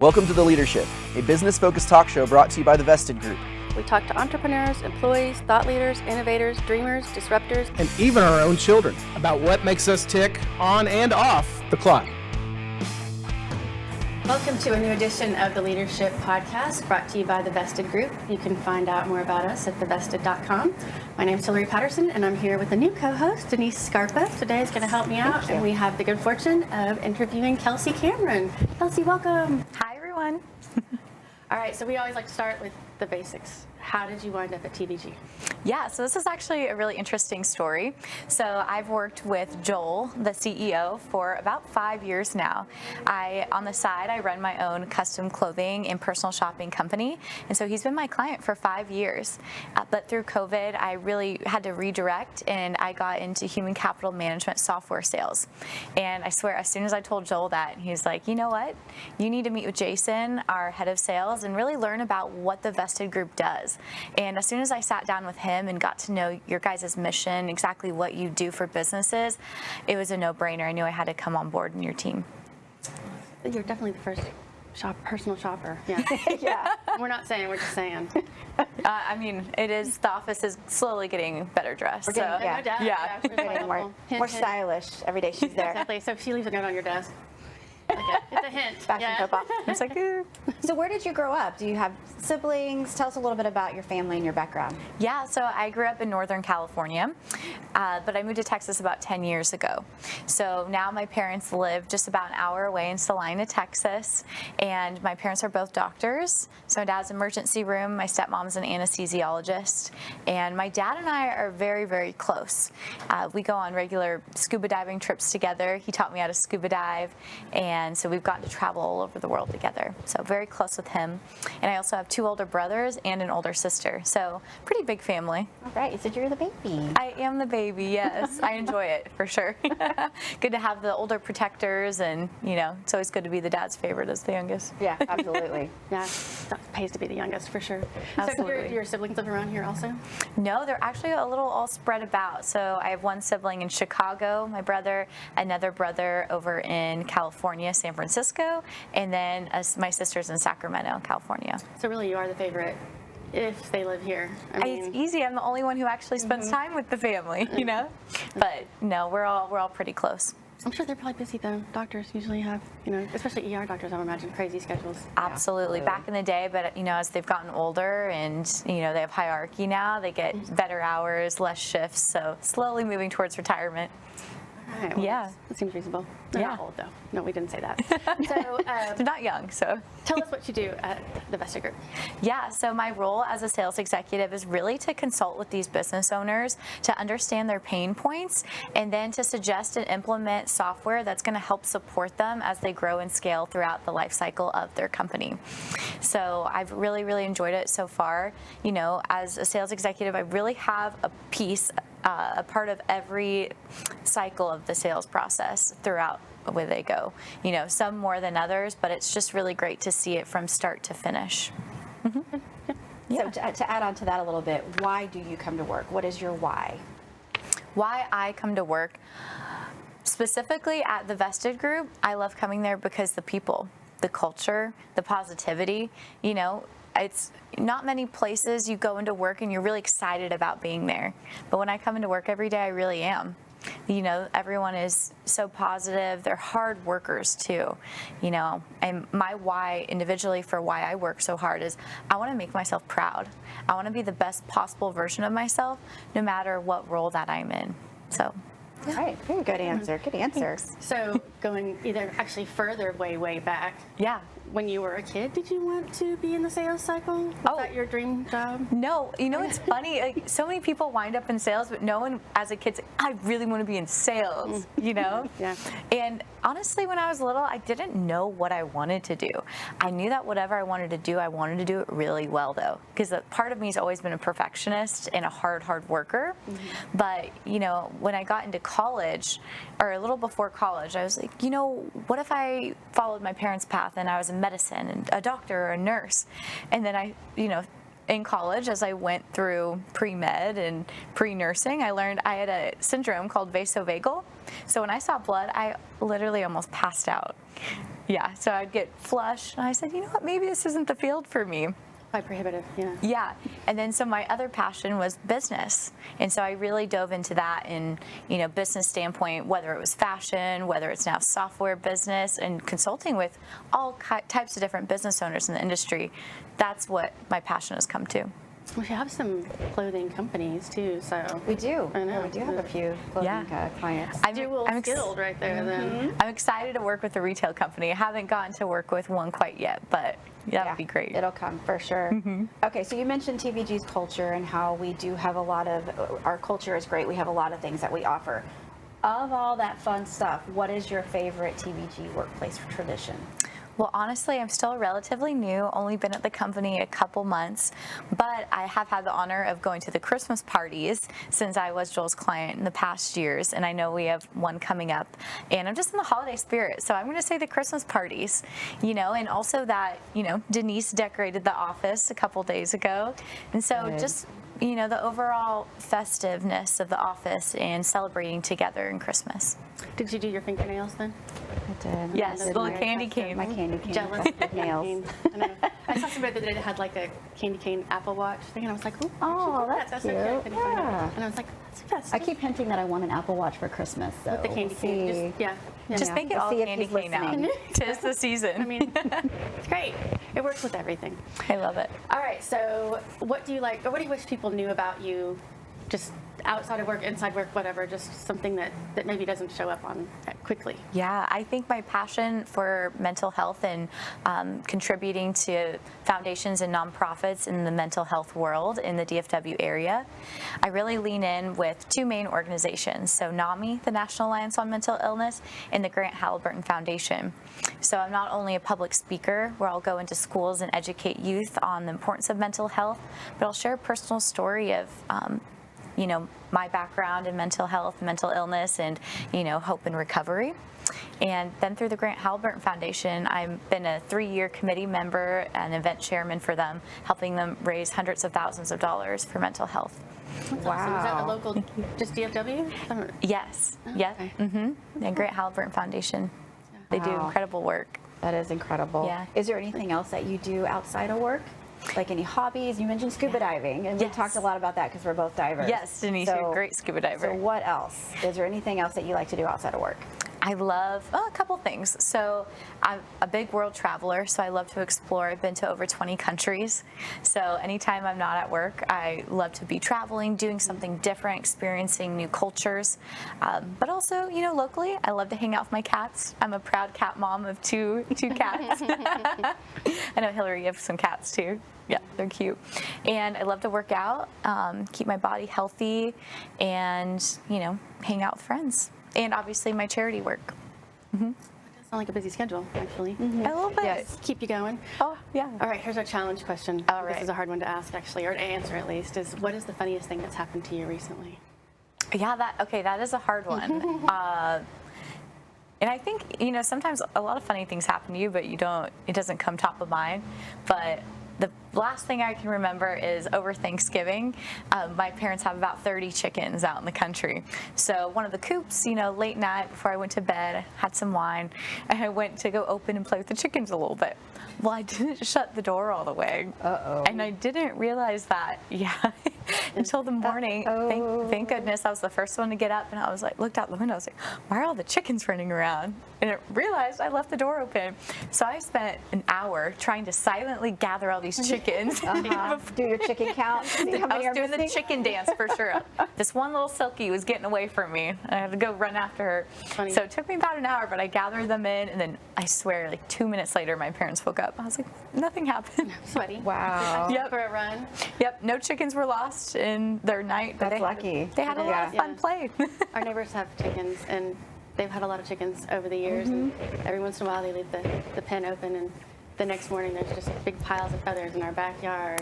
Welcome to The Leadership, a business-focused talk show brought to you by the Vested Group. We talk to entrepreneurs, employees, thought leaders, innovators, dreamers, disruptors, and even our own children about what makes us tick on and off the clock. Welcome to a new edition of the Leadership Podcast, brought to you by the Vested Group. You can find out more about us at thevested.com. My name is Hillary Patterson, and I'm here with a new co-host, Denise Scarpa. Today is going to help me out, and we have the good fortune of interviewing Kelsey Cameron. Kelsey, welcome. Hi, everyone. All right, so we always like to start with the basics. How did you wind up at TBG? Yeah, so this is actually a really interesting story. So I've worked with Joel, the CEO, for about 5 years now. On the side, I run my own custom clothing and personal shopping company, and so he's been my client for 5 years. But through COVID, I really had to redirect, and I got into human capital management software sales. And I swear, as soon as I told Joel that, he's like, you know what? You need to meet with Jason, our head of sales, and really learn about what the Vested Group does. And as soon as I sat down with him and got to know your guys' mission, exactly what you do for businesses, it was a no-brainer. I knew I had to come on board in your team. You're definitely the first personal shopper. Yeah. Yeah. We're not saying, we're just saying. I mean, the office is slowly getting better dressed. No doubt. Yeah. We're getting more stylish every day she's there. Exactly. So if she leaves a note on your desk, it's a hint. Fashion co-op. It's like, So where did you grow up? Do you have siblings? Tell us a little bit about your family and your background. Yeah, so I grew up in Northern California, but I moved to Texas about 10 years ago. So now my parents live just about an hour away in Salina, Texas, and my parents are both doctors. So my dad's in emergency room, my stepmom's an anesthesiologist, and my dad and I are very, very close. We go on regular scuba diving trips together. He taught me how to scuba dive, and so we've gotten to travel all over the world together. So very close with him. And I also have 2 older brothers and an older sister. So pretty big family. All right, you said you're the baby. I am the baby, yes. I enjoy it, for sure. Good to have the older protectors, and, it's always good to be the dad's favorite as the youngest. Yeah, absolutely. Yeah, that pays to be the youngest, for sure. Absolutely. So your siblings live around here also? No, they're actually a little all spread about. So I have one sibling in Chicago, my brother, another brother over in California, San Francisco, and then my sister's in Sacramento, California. So really you are the favorite if they live here. It's easy. I'm the only one who actually spends time with the family, But no, we're all pretty cause. I'm sure they're probably busy though. Doctors usually have, especially ER doctors, I would imagine, crazy schedules. Absolutely. Back in the day, but as they've gotten older and, they have hierarchy now, they get better hours, less shifts, so slowly moving towards retirement. All right, well, yeah. That seems reasonable. They're not old though. No, we didn't say that. So they're not young, so. Tell us what you do at the Vested Group. Yeah, so my role as a sales executive is really to consult with these business owners to understand their pain points and then to suggest and implement software that's going to help support them as they grow and scale throughout the life cycle of their company. So I've really, really enjoyed it so far. As a sales executive, I really have a part of every cycle of the sales process throughout where they go. Some more than others, but it's just really great to see it from start to finish. Mm-hmm. Yeah. So to add on to that a little bit, why do you come to work? What is your why? Why I come to work? Specifically at the Vested Group, I love coming there because the people, the culture, the positivity, it's not many places you go into work and you're really excited about being there. But when I come into work every day, I really am. Everyone is so positive. They're hard workers too, and my why individually for why I work so hard is I want to make myself proud. I want to be the best possible version of myself, no matter what role that I'm in. So. All right, very good answer. Good answer. So going either actually further way back. Yeah. When you were a kid, did you want to be in the sales cycle? Was that your dream job? No. It's funny. So many people wind up in sales, but no one as a kid's like, I really want to be in sales, Yeah. And honestly, when I was little, I didn't know what I wanted to do. I knew that whatever I wanted to do it really well, though. Because part of me has always been a perfectionist and a hard worker. Mm-hmm. But, when I got into college, or a little before college, I was like, what if I followed my parents' path and I was in medicine and a doctor or a nurse? And then I, in college, as I went through pre-med and pre-nursing, I learned I had a syndrome called vasovagal. So when I saw blood, I literally almost passed out. Yeah, so I'd get flushed, and I said, you know what, maybe this isn't the field for me. Quite prohibitive, yeah. Yeah, and then so my other passion was business, and so I really dove into that in, business standpoint, whether it was fashion, whether it's now software business, and consulting with all types of different business owners in the industry. That's what my passion has come to. We have some clothing companies too, so. We do. I know. Yeah, we do have a few clothing clients. I'm skilled right there then. I'm excited to work with a retail company. I haven't gotten to work with one quite yet, but that would be great. It'll come for sure. Okay, so you mentioned TVG's culture and how we do have a lot of, our culture is great. We have a lot of things that we offer. Of all that fun stuff, what is your favorite TVG workplace tradition? Well, honestly, I'm still relatively new, only been at the company a couple months, but I have had the honor of going to the Christmas parties since I was Joel's client in the past years, and I know we have one coming up, and I'm just in the holiday spirit, so I'm going to say the Christmas parties, and also that, Denise decorated the office a couple days ago, and so just the overall festiveness of the office and celebrating together in Christmas. Did you do your fingernails then? I did. Yes, I did little my- candy cane. My candy cane. Jealous. Nails. I know. I saw somebody the other day that had like a candy cane Apple Watch thing, and I was like, ooh, Oh, I should do that's so cute. I cute. couldn't find it. Yeah. And I was like, that's festive. I keep hinting that I want an Apple Watch for Christmas. So With the candy cane. see. Just, yeah. Just make it We'll all see if candy he's cane now. listening. 'Tis the season. I mean, it's great. It works with everything. I love it. All right, so what do you like, or what do you wish people knew about you, just outside of work, inside work, whatever, just something that maybe doesn't show up on quickly? Yeah, I think my passion for mental health and contributing to foundations and nonprofits in the mental health world in the DFW area, I really lean in with two main organizations. So NAMI, the National Alliance on Mental Illness, and the Grant Halliburton Foundation. So I'm not only a public speaker where I'll go into schools and educate youth on the importance of mental health, but I'll share a personal story of my background in mental health, mental illness, and, hope and recovery. And then through the Grant Halliburton Foundation, I've been a 3-year committee member and event chairman for them, helping them raise hundreds of thousands of dollars for mental health. That's awesome. Is that a local, just DFW? Yes, Oh, yes. okay. And Grant Halliburton Foundation, they do Wow. incredible work. That is incredible. Yeah. Is there anything else that you do outside of work? Like any hobbies? You mentioned scuba diving, and we Yes. talked a lot about that because we're both divers. Yes, Denise, you're a great scuba diver. So what else? Is there anything else that you like to do outside of work? I love a couple things. So I'm a big world traveler, so I love to explore. I've been to over 20 countries. So anytime I'm not at work, I love to be traveling, doing something different, experiencing new cultures. But also, locally, I love to hang out with my cats. I'm a proud cat mom of two cats. I know, Hillary, you have some cats too. Yeah, they're cute. And I love to work out, keep my body healthy, and, hang out with friends. And obviously my charity work. It does sound like a busy schedule, actually. A little bit. Yes. Keep you going. Oh, yeah. All right, here's our challenge question. All right. This is a hard one to ask, actually, or to answer at least, is what is the funniest thing that's happened to you recently? Yeah, that is a hard one. And I think, sometimes a lot of funny things happen to you, but it doesn't come top of mind. But the last thing I can remember is over Thanksgiving, my parents have about 30 chickens out in the country. So one of the coops, late night before I went to bed, I had some wine, and I went to go open and play with the chickens a little bit. Well, I didn't shut the door all the way. Uh-oh. And I didn't realize that, until the morning. Thank goodness I was the first one to get up, and I was like, looked out the window, I was like, why are all the chickens running around? And I realized I left the door open. So I spent an hour trying to silently gather all these chickens. Do your chicken count. See how I many was are doing the missing? chicken dance for sure. This one little Silky was getting away from me. I had to go run after her. Funny. So it took me about an hour, but I gathered them in, and then I swear, like 2 minutes later, my parents woke up. I was like, nothing happened. Sweaty. Wow. Yep. For a run. Yep, no chickens were lost in their night. But That's lucky. They had a lot of Yeah. fun play. Our neighbors have chickens, and they've had a lot of chickens over the years, and every once in a while they leave the pen open, and the next morning there's just big piles of feathers in our backyard.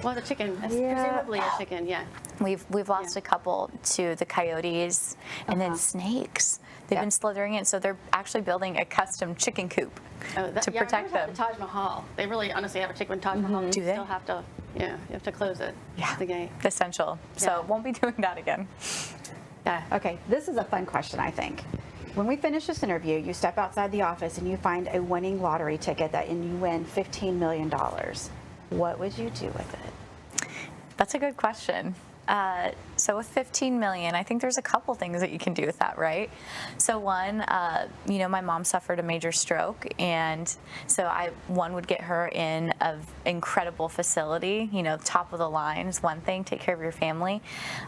Well, the chicken, presumably a chicken, yeah. We've lost a couple to the coyotes and then snakes. They've been slithering in, so they're actually building a custom chicken coop to protect them. The Taj Mahal. They really honestly have a chicken Taj Mahal. Do You they? still have to, you have to close it. Yeah, The gate. essential. Yeah. So won't be doing that again. Yeah. Okay, this is a fun question, I think. when we finish this interview, you step outside the office and you find a winning lottery ticket and you win $15 million. What would you do with it? That's a good question. So with 15 million, I think there's a couple things that you can do with that, right? So one, my mom suffered a major stroke, and so one would get her in an incredible facility, top of the line is one thing, take care of your family.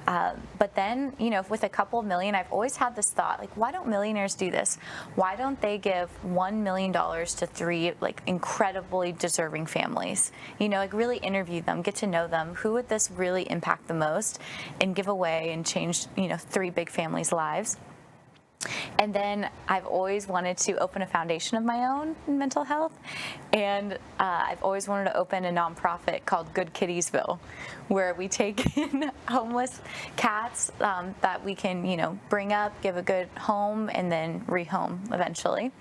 But then, with a couple of million, I've always had this thought, like, why don't millionaires do this? Why don't they give $1 million to 3, incredibly deserving families? Really interview them, get to know them. Who would this really impact the most? And give away and change 3 big families' lives. And then I've always wanted to open a foundation of my own in mental health, and I've always wanted to open a nonprofit called Good Kittiesville, where we take in homeless cats that we can bring up, give a good home, and then rehome eventually.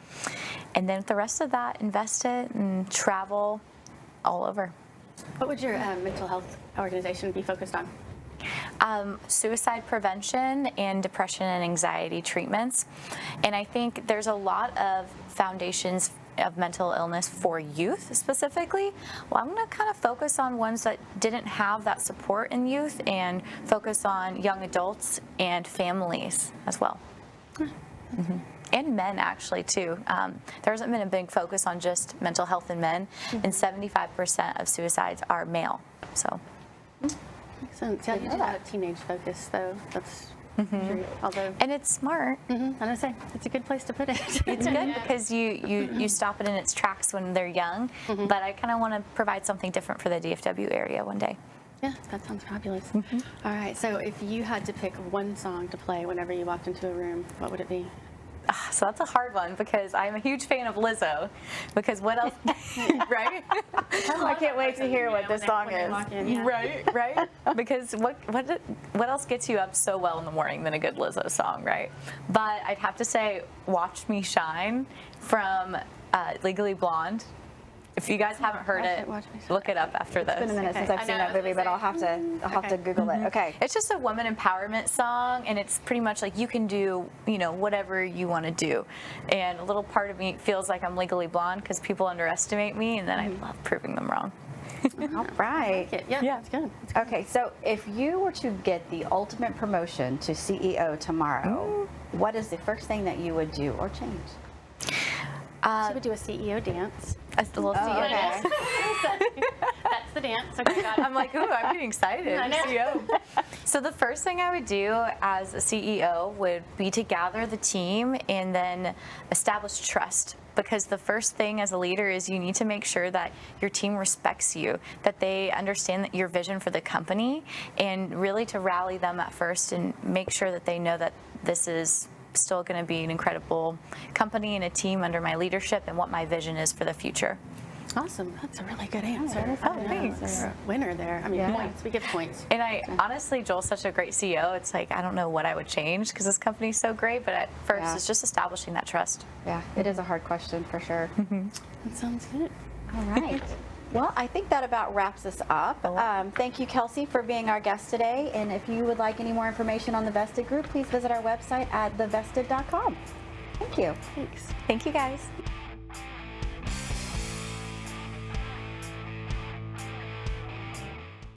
And then the rest of that, invest it and travel all over. What would your mental health organization be focused on? Suicide prevention and depression and anxiety treatments. And I think there's a lot of foundations of mental illness for youth specifically. Well, I'm going to kind of focus on ones that didn't have that support in youth and focus on young adults and families as well. Mm-hmm. And men, actually, too. There hasn't been a big focus on just mental health in men, and 75% of suicides are male. So. Makes sense. Yeah, you do have a teenage focus, though. That's true. Although, and it's smart. I'm gonna say it's a good place to put it. It's good because you stop it in its tracks when they're young. But I kind of want to provide something different for the DFW area one day. Yeah, that sounds fabulous. All right, so if you had to pick one song to play whenever you walked into a room, what would it be? So that's a hard one because I'm a huge fan of Lizzo. Because what else, right? I can't wait to hear what this song is. Right. Because what else gets you up so well in the morning than a good Lizzo song, right? But I'd have to say, "Watch Me Shine" from Legally Blonde. If you guys haven't heard it, look it up after this. It's been a minute since I've seen that movie, but I'll have to Google it. Okay. It's just a woman empowerment song, and it's pretty much like you can do, whatever you want to do. And a little part of me feels like I'm legally blonde because people underestimate me, and then I love proving them wrong. All right. Yeah, that's good. Okay, so if you were to get the ultimate promotion to CEO tomorrow, what is the first thing that you would do or change? She would do a CEO dance. A little CEO dance. That's the dance. Okay, got it. I'm like, ooh, I'm getting excited. I know. CEO. So the first thing I would do as a CEO would be to gather the team and then establish trust. Because the first thing as a leader is you need to make sure that your team respects you, that they understand your vision for the company, and really to rally them at first and make sure that they know that this is still going to be an incredible company and a team under my leadership and what my vision is for the future. Awesome. That's a really good answer. Thanks. You're a winner there. I mean, points. We get points. And honestly, Joel's such a great CEO. It's like, I don't know what I would change because this company's so great, but at first it's just establishing that trust. Yeah, it is a hard question for sure. That sounds good. All right. Well, I think that about wraps us up. Thank you, Kelsey, for being our guest today. And if you would like any more information on the Vested Group, please visit our website at thevested.com. Thank you. Thanks. Thank you, guys.